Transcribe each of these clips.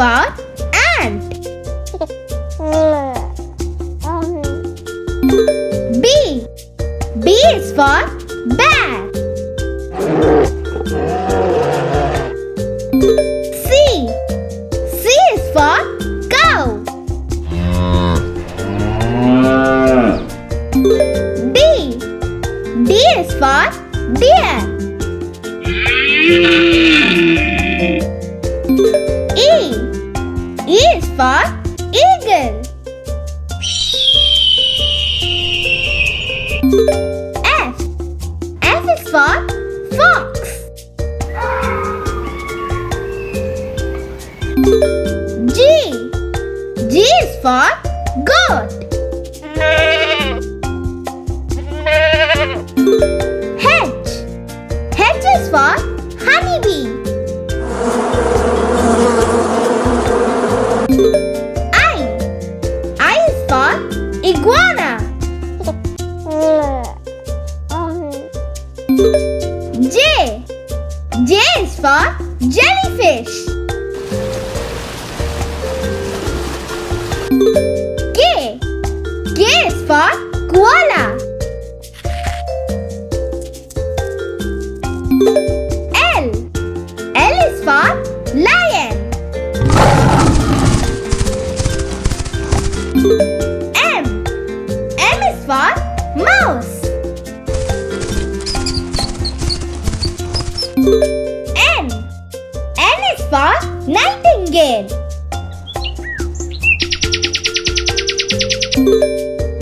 for ant. B. B is for bear. C. C is for cow. D. D is for deer. E. E is for eagle. F. F is for fox. G. G is for goat. H. H is for honeybee. I is for iguana. J. J is for jellyfish. K. K is for koala. L. L is for lion. M. M is for mouse. N. N is for nightingale.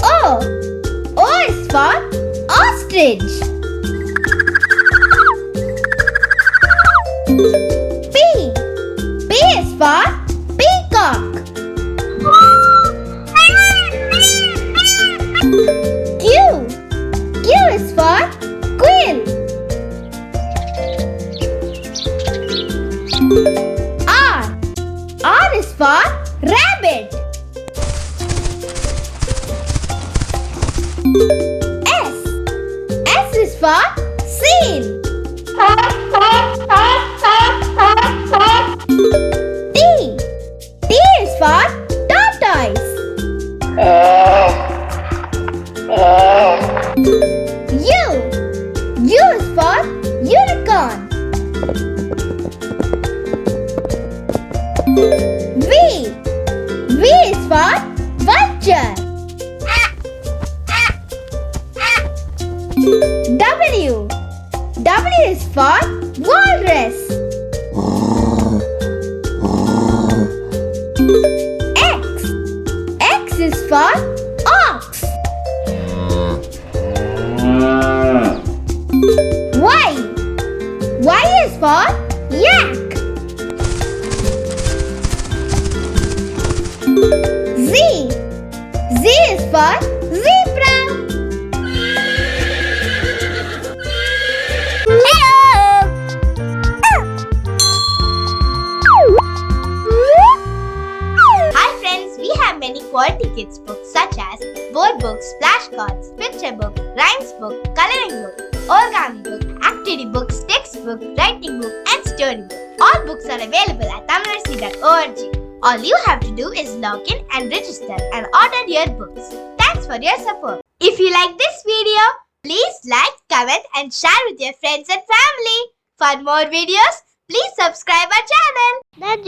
O. O is for ostrich. P. P is for peacock. Q. Q is for quail. R. R is for rabbit. S. S is for seal. T. T is for tortoise. U. U is for unicorn. V. V is for vulture. W. W is for walrus. X. X is for ox. Y. Y is for yak. Z. Z is for zebra. Many quality kids books such as board books, flashcards, picture book, rhymes book, coloring book, origami book, activity books, textbook, writing book and story book. All books are available at Tamilarasi.org. All you have to do is log in and register and order your books. Thanks for your support. If you like this video, please like, comment and share with your friends and family. For more videos, please subscribe our channel. That's